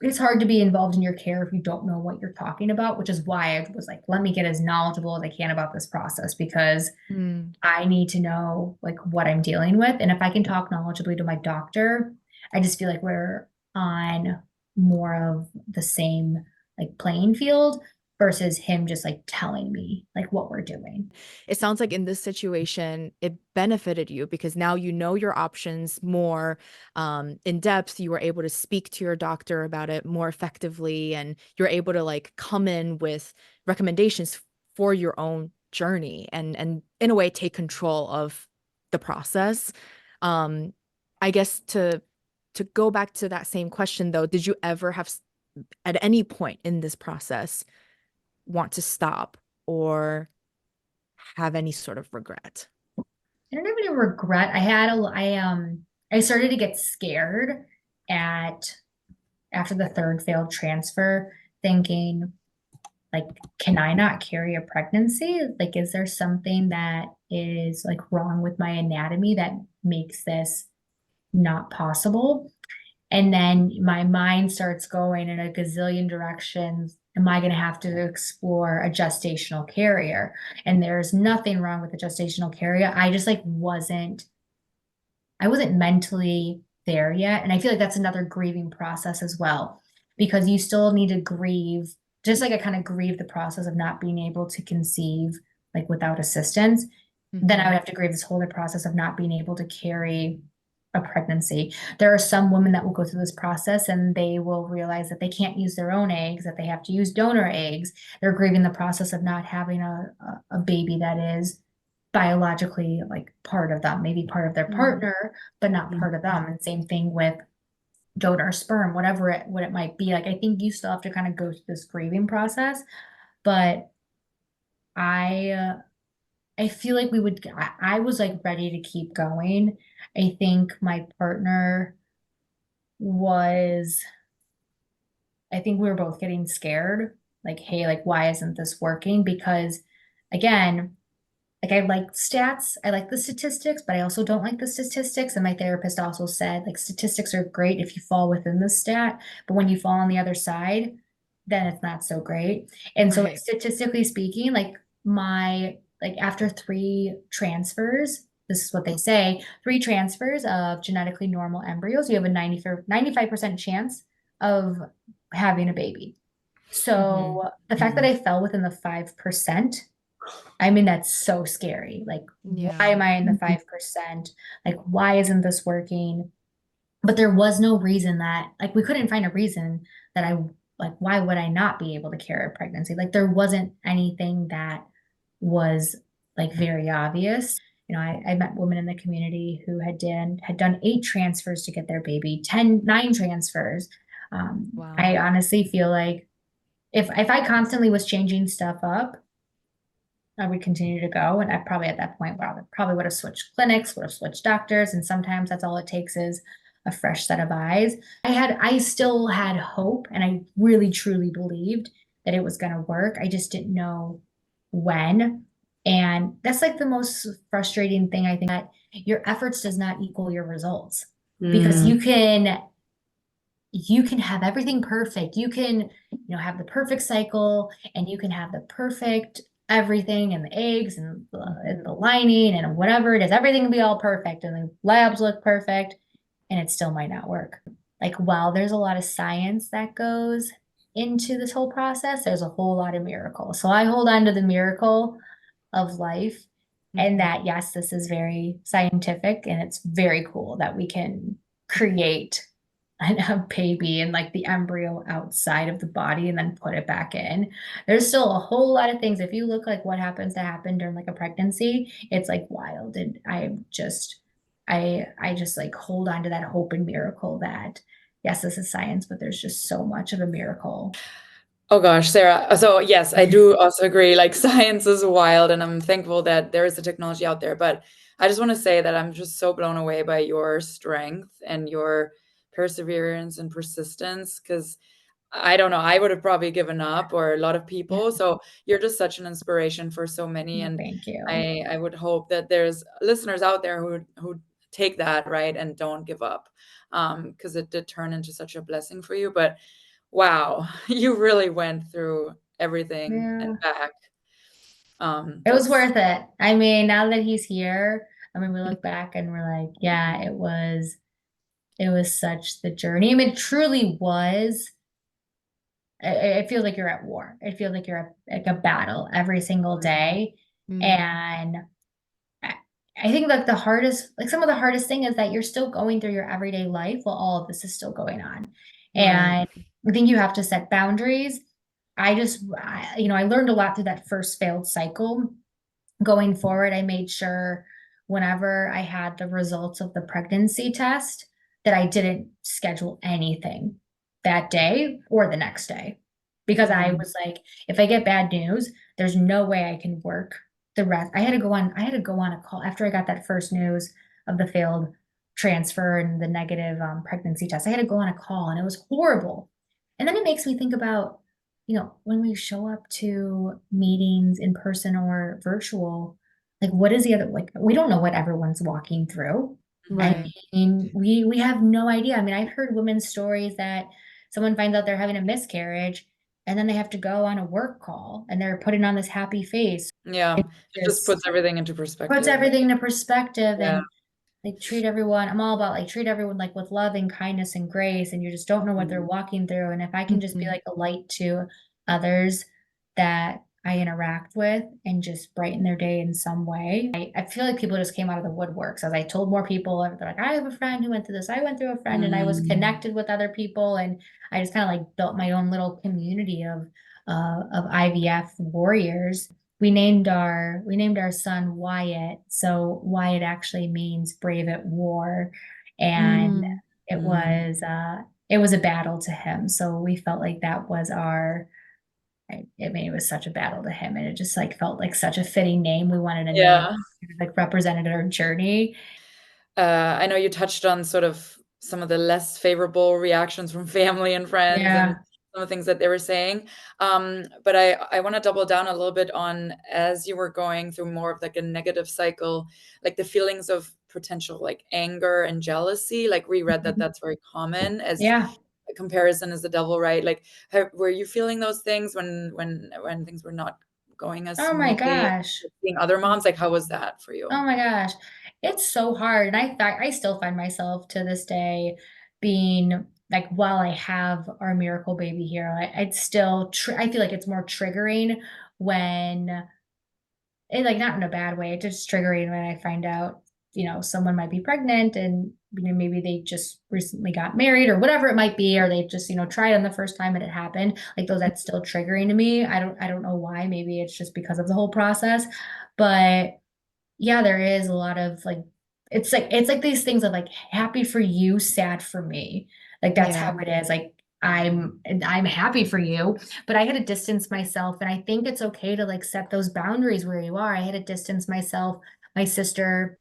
It's hard to be involved in your care if you don't know what you're talking about, which is why I was like, let me get as knowledgeable as I can about this process, because Mm. I need to know like what I'm dealing with. And if I can talk knowledgeably to my doctor, I just feel like we're on more of the same like playing field versus him just like telling me like what we're doing. It sounds like in this situation, it benefited you because now you know your options more in depth. You were able to speak to your doctor about it more effectively, and you're able to like come in with recommendations for your own journey and in a way take control of the process. Um, I guess to go back to that same question though, did you ever have at any point in this process want to stop or have any sort of regret? I don't have any regret. I I started to get scared at after the third failed transfer, thinking, like, can I not carry a pregnancy? Like, is there something that is like wrong with my anatomy that makes this not possible? And then my mind starts going in a gazillion directions. Am I going to have to explore a gestational carrier? And there's nothing wrong with the gestational carrier. I just like I wasn't mentally there yet. And I feel like that's another grieving process as well, because you still need to grieve, just like I kind of grieve the process of not being able to conceive like without assistance. Then I would have to grieve this whole other process of not being able to carry a pregnancy. There are some women that will go through this process and they will realize that they can't use their own eggs, that they have to use donor eggs. They're grieving the process of not having a baby that is biologically like part of them, maybe part of their partner, but not part of them. And same thing with donor sperm, what it might be. Like I think you still have to kind of go through this grieving process, but I I feel like I was like ready to keep going. I think my partner was, I think we were both getting scared. Like, hey, like, why isn't this working? Because again, like I like stats, I like the statistics, but I also don't like the statistics. And my therapist also said, like, statistics are great if you fall within the stat, but when you fall on the other side, then it's not so great. And so, like, Right. statistically speaking, like after 3 transfers, this is what they say, 3 transfers of genetically normal embryos, you have a 95% chance of having a baby. So the fact that I fell within the 5%, I mean, that's so scary. Like, why Yeah. am I in the 5%? Like, why isn't this working? But there was no reason that, like, we couldn't find a reason that like, why would I not be able to carry a pregnancy? Like, there wasn't anything that was like very obvious. You know, I met women in the community who had done 8 transfers to get their baby, 9 transfers. Wow. I honestly feel like if I constantly was changing stuff up, I would continue to go. And I probably at that point, well, I probably would have switched clinics, would have switched doctors. And sometimes that's all it takes is a fresh set of eyes. I still had hope and I really truly believed that it was going to work. I just didn't know when. And that's like the most frustrating thing, I think, that your efforts does not equal your results because you can have everything perfect. You can, have the perfect cycle and you can have the perfect everything and the eggs and the lining and whatever it is. Everything can be all perfect and the labs look perfect and it still might not work. Like, while there's a lot of science that goes into this whole process, there's a whole lot of miracle. So I hold on to the miracle of life and that, yes, this is very scientific and it's very cool that we can create a baby and like the embryo outside of the body and then put it back in. There's still a whole lot of things. If you look like what happens to happen during like a pregnancy, it's like wild. And I just like hold on to that hope and miracle that yes, this is science, but there's just so much of a miracle. Oh gosh, Sarah. So yes, I do also agree. Like science is wild, and I'm thankful that there is the technology out there. But I just want to say that I'm just so blown away by your strength and your perseverance and persistence. Because I don't know, I would have probably given up, or a lot of people. So you're just such an inspiration for so many, Well, and thank you. I would hope that there's listeners out there who take that right and don't give up, because it did turn into such a blessing for you. But wow, you really went through everything and Yeah. back. It was That's worth it. I mean, now that he's here, I mean, we look back and we're like, yeah, it was such the journey. I mean, it truly was. It feels like you're at war. It feels like you're at like a battle every single day. And I, I think like some of the hardest thing is that you're still going through your everyday life while all of this is still going on. right. And I think you have to set boundaries. I learned a lot through that first failed cycle. Going forward, I made sure whenever I had the results of the pregnancy test that I didn't schedule anything that day or the next day. Because I was like, if I get bad news, there's no way I can work the rest. I had to go on a call after I got that first news of the failed transfer and the negative pregnancy test. I had to go on a call and it was horrible. And then it makes me think about, when we show up to meetings in person or virtual, like what is the other, like we don't know what everyone's walking through. I Right. mean, we have no idea. I mean, I've heard women's stories that someone finds out they're having a miscarriage and then they have to go on a work call and they're putting on this happy face. Yeah. It It just just puts everything into puts perspective. everything into perspective Yeah. and like treat everyone. I'm all about like treat everyone like with love and kindness and grace, and you just don't know what they're Mhm. walking through. And if I can just be Mhm. like a light to others that I interact with and just brighten their day in some way, I feel like people just came out of the woodworks. As I told more people, they're like, I have a friend who went through this. I went through a friend, and I was Mm. connected with other people, and I just kind of like built my own little community of IVF warriors. We named our son Wyatt. So Wyatt actually means brave at war. And Mm. it Mm. was uh it was a battle to him. So we felt like that was it was such a battle to him, and it just like felt like such a fitting name. We wanted a name Yeah. that like represented our journey. I know you touched on sort of some of the less favorable reactions from family and friends and Yeah. some of the things that they were saying. But I want to double down a little bit on as you were going through more of like a negative cycle, like the feelings of potential like anger and jealousy. Like we read that that's very common as Yeah. comparison is the devil, right? Like were you feeling those things when things were not going as Oh my smoothly? gosh. Seeing other moms, like how was that for you? Oh my gosh. It's so hard. And I still find myself to this day being like, while I have our miracle baby here, I'd still, I feel like it's more triggering when, like, not in a bad way, it's just triggering when I find out, someone might be pregnant and, maybe they just recently got married or whatever it might be, or they just, tried on the first time and it happened. Like those, that's still triggering to me. I don't know why. Maybe it's just because of the whole process. But yeah, there is a lot of like it's like these things of like happy for you, sad for me. Like that's Yeah. how it is. Like I'm happy for you, but I had to distance myself, and I think it's okay to like set those boundaries where you are. I had to distance myself. My sister,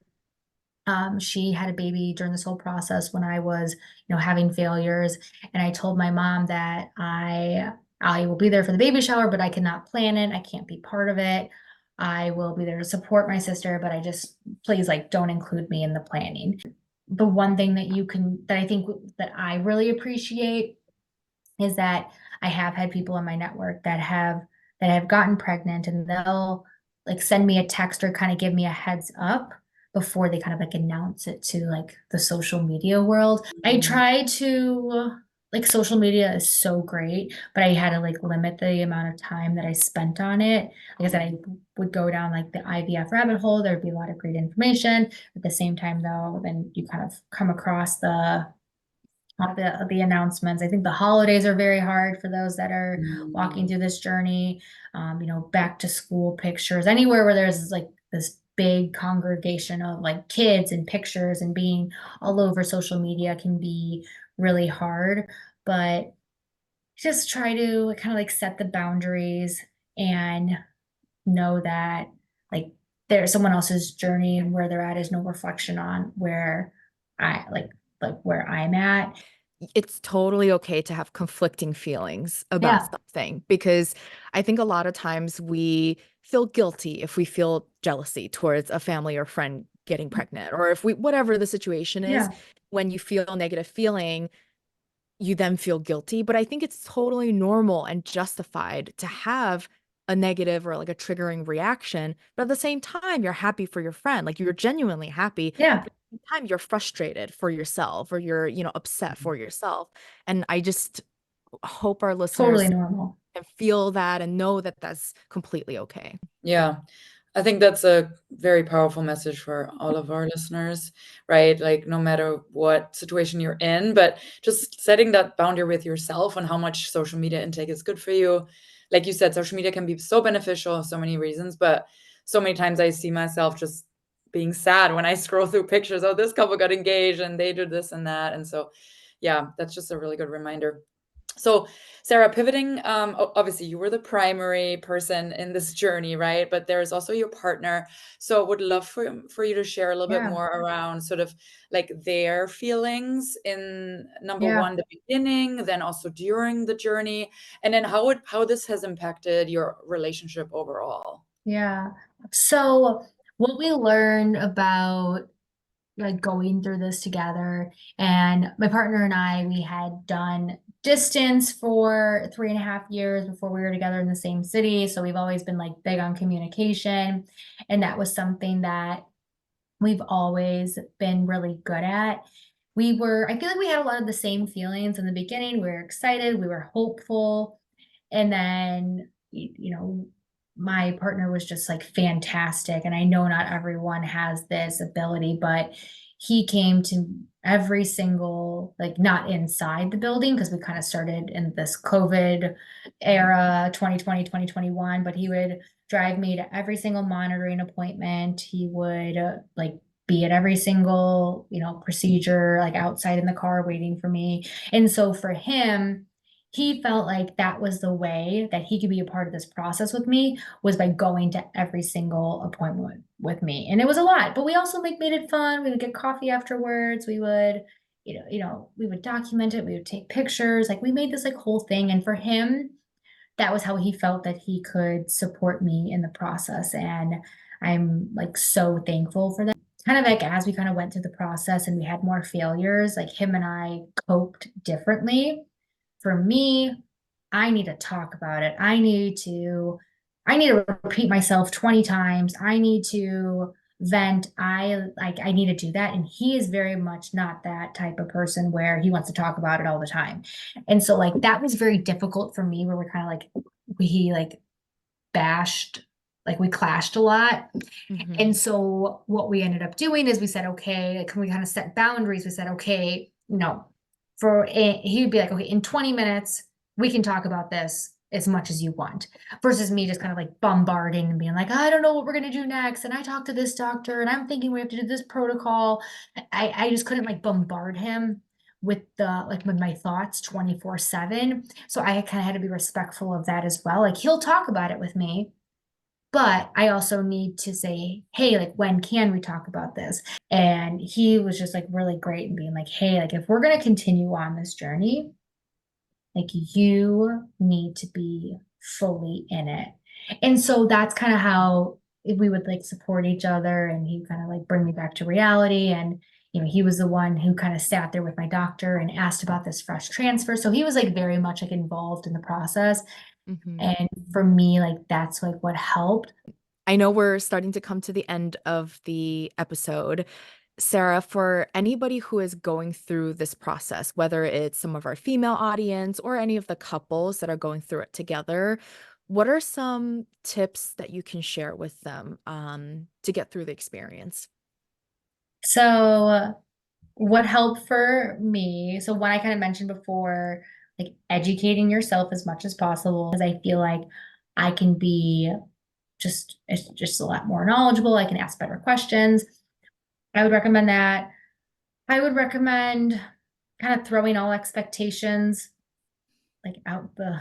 she had a baby during this whole process when I was, having failures. And I told my mom that I will be there for the baby shower, but I cannot plan it. I can't be part of it. I will be there to support my sister, but I just please like don't include me in the planning. The one thing that I think that I really appreciate is that I have had people in my network that have gotten pregnant, and they'll like send me a text or kind of give me a heads up before they kind of like announce it to like the social media world. I Mm. try to like social media is so great, but I had to like limit the amount of time that I spent on it. Like I said, I would go down like the IVF rabbit hole. There'd be a lot of great information. At the same time though, then you kind of come across the announcements. I think the holidays are very hard for those that are walking Mm. through this journey. Back to school pictures, anywhere where there's like this big congregation of like kids and pictures and being all over social media can be really hard. But just try to kind of like set the boundaries and know that like there's someone else's journey and where they're at is no reflection on where I like where I'm at. It's totally okay to have conflicting feelings about Yeah. something because I think a lot of times we feel guilty if we feel jealousy towards a family or friend getting pregnant, or if we, whatever the situation is, Yeah. when you feel a negative feeling, you then feel guilty. But I think it's totally normal and justified to have a negative or like a triggering reaction. But at the same time, you're happy for your friend. Like you're genuinely happy. Yeah. But at the same time, you're frustrated for yourself or you're, upset for yourself. And I just hope our Totally listeners normal. can feel that and know that that's completely okay. Yeah. I think that's a very powerful message for all of our listeners, right? Like, no matter what situation you're in, but just setting that boundary with yourself on how much social media intake is good for you. Like you said, social media can be so beneficial, so many reasons, but so many times I see myself just being sad when I scroll through pictures. Oh, this couple got engaged and they did this and that. And so, yeah, that's just a really good reminder. So, Sarah, pivoting, obviously you were the primary person in this journey, right? But there's also your partner. So, would love for you to share a little bit Yeah, more around sort of like their feelings in number yeah, one, the beginning, then also during the journey, and then how this has impacted your relationship overall. yeah. So what we learned about like going through this together, and my partner and I, we had done distance for 3.5 years before we were together in the same city. So we've always been like big on communication. And that was something that we've always been really good at. I feel like we had a lot of the same feelings in the beginning. We were excited, we were hopeful. And then, my partner was just like fantastic. And I know not everyone has this ability, but he came to every single, like, not inside the building because we kind of started in this COVID era, 2020, 2021, but he would drive me to every single monitoring appointment. He would like be at every single, procedure, like outside in the car waiting for me. And so for him, he felt like that was the way that he could be a part of this process with me, was by going to every single appointment with me. And it was a lot, but we also like made it fun. We would get coffee afterwards. We would, we would document it. We would take pictures. Like we made this like whole thing. And for him, that was how he felt that he could support me in the process. And I'm like so thankful for that. Kind of like as we kind of went through the process and we had more failures, like him and I coped differently. For me, I need to talk about it. I need to repeat myself 20 times. I need to vent. I need to do that. And he is very much not that type of person where he wants to talk about it all the time. And so like that was very difficult for me, where we're kind of like we like bashed, like we clashed a lot. And so what we ended up doing is we said, okay, can we kind of set boundaries? We said, okay, no, he would be like, okay, in 20 minutes, we can talk about this as much as you want, versus me just kind of like bombarding and being like, I don't know what we're going to do next. And I talked to this doctor and I'm thinking we have to do this protocol. I just couldn't like bombard him with my thoughts 24/7. So I kind of had to be respectful of that as well. Like he'll talk about it with me, but I also need to say, hey, like, when can we talk about this? And he was just like really great and being like, hey, like, if we're going to continue on this journey, like, you need to be fully in it. And so that's kind of how we would like support each other. And he kind of like bring me back to reality. And, he was the one who kind of sat there with my doctor and asked about this fresh transfer. So he was like very much like involved in the process. Mm-hmm. And for me, like, that's like what helped. I know we're starting to come to the end of the episode. Sarah, for anybody who is going through this process, whether it's some of our female audience or any of the couples that are going through it together, what are some tips that you can share with them to get through the experience? So what helped for me, so what I kind of mentioned before, like educating yourself as much as possible, because I feel like I can be it's just a lot more knowledgeable. I can ask better questions. I would recommend that. I would recommend kind of throwing all expectations like out the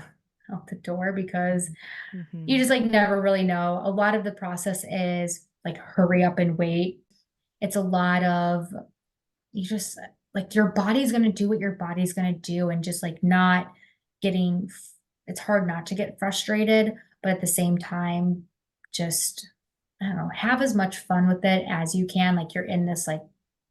door, because you Mm-hmm. just like never really know. A lot of the process is like hurry up and wait. It's a lot of, you just, like, your body's going to do what your body's going to do, and just like not getting, it's hard not to get frustrated, but at the same time, just, I don't know, have as much fun with it as you can. Like, you're in this like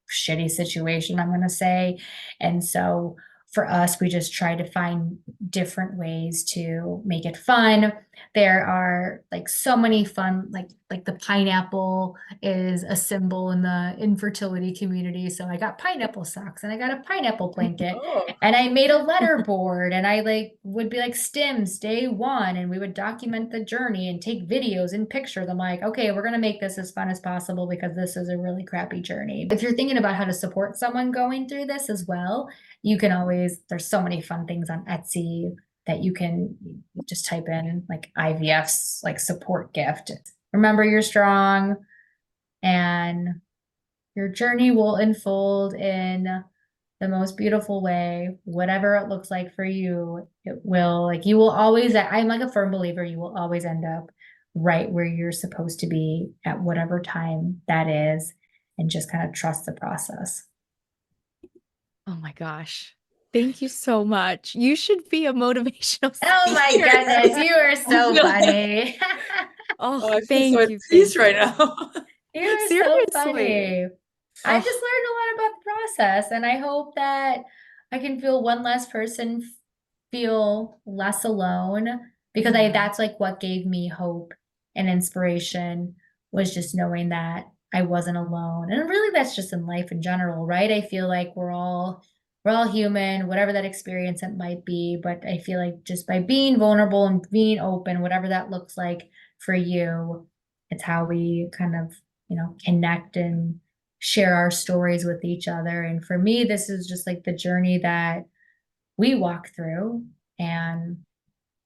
shitty situation, I'm going to say. And so for us, we just try to find different ways to make it fun. There are like so many fun, like the pineapple is a symbol in the infertility community. So I got pineapple socks and I got a pineapple blanket, Oh, and I made a letter board, and I like would be like stims day one, and we would document the journey and take videos and pictures. I'm like, okay, we're gonna make this as fun as possible because this is a really crappy journey. If you're thinking about how to support someone going through this as well, you can always, there's so many fun things on Etsy that you can just type in like IVF's like support gift. Remember, you're strong, and your journey will unfold in the most beautiful way, whatever it looks like for you, it will, like, you will always, I'm like a firm believer, you will always end up right where you're supposed to be at whatever time that is, and just kind of trust the process. Oh my gosh. Thank you so much. You should be a motivational Oh my speaker. goodness, you are I so feel, funny. Oh, oh, I feel so thank at you. peace Thank right you. now. You are so Seriously. funny. I just Oh, learned a lot about the process, and I hope that I can feel one less person feel less alone, because mhm. that's like what gave me hope and inspiration, was just knowing that I wasn't alone. And really that's just in life in general, right? I feel like we're all human, whatever that experience it might be, but I feel like just by being vulnerable and being open, whatever that looks like for you, it's how we kind of, connect and share our stories with each other. And for me, this is just like the journey that we walk through. And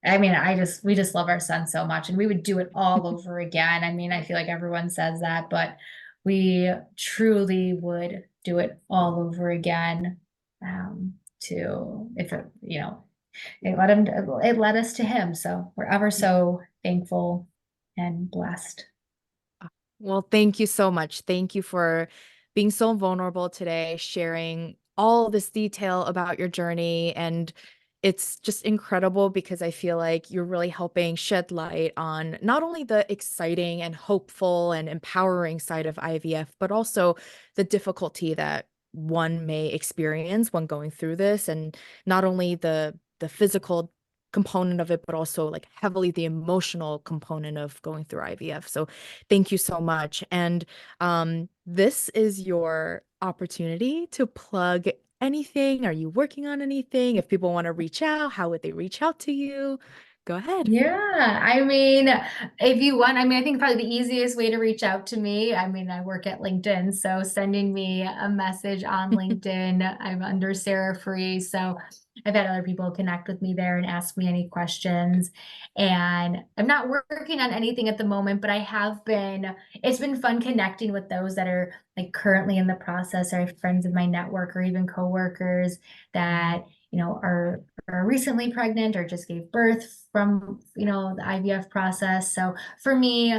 I mean, we just love our son so much, and we would do it all over again. I mean, I feel like everyone says that, but we truly would do it all over again. To if it, it led us to him. So we're ever so thankful and blessed. Well, thank you so much. Thank you for being so vulnerable today, sharing all this detail about your journey. And it's just incredible because I feel like you're really helping shed light on not only the exciting and hopeful and empowering side of IVF, but also the difficulty that one may experience when going through this, and not only the physical component of it, but also like heavily the emotional component of going through IVF. So thank you so much. And this is your opportunity to plug anything. Are you working on anything? If people want to reach out, how would they reach out to you? Go ahead. Yeah, I mean, if you want, I mean, I think probably the easiest way to reach out to me, I mean, I work at LinkedIn, so sending me a message on LinkedIn, I'm under Sarah Free. So I've had other people connect with me there and ask me any questions. And I'm not working on anything at the moment, but it's been fun connecting with those that are like currently in the process, or I have friends in my network or even coworkers that, are recently pregnant or just gave birth from, the IVF process. So for me,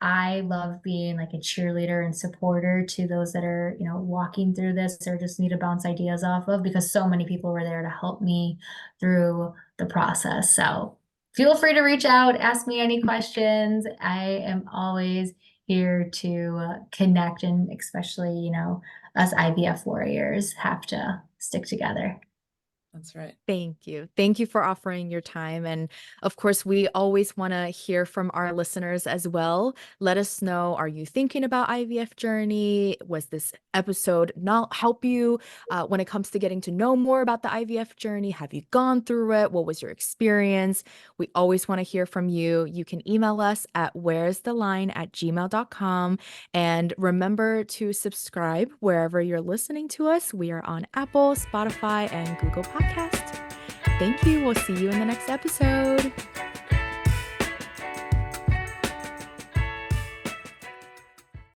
I love being like a cheerleader and supporter to those that are, walking through this or just need to bounce ideas off of, because so many people were there to help me through the process. So feel free to reach out, ask me any questions. I am always here to connect, and especially, us IVF warriors have to stick together. That's right. Thank you. Thank you for offering your time. And of course, we always want to hear from our listeners as well. Let us know, are you thinking about IVF journey? Was this episode not help you when it comes to getting to know more about the IVF journey? Have you gone through it? What was your experience? We always want to hear from you. You can email us at where'stheline@gmail.com. And remember to subscribe wherever you're listening to us. We are on Apple, Spotify, and Google Podcasts. Thank you. We'll see you in the next episode.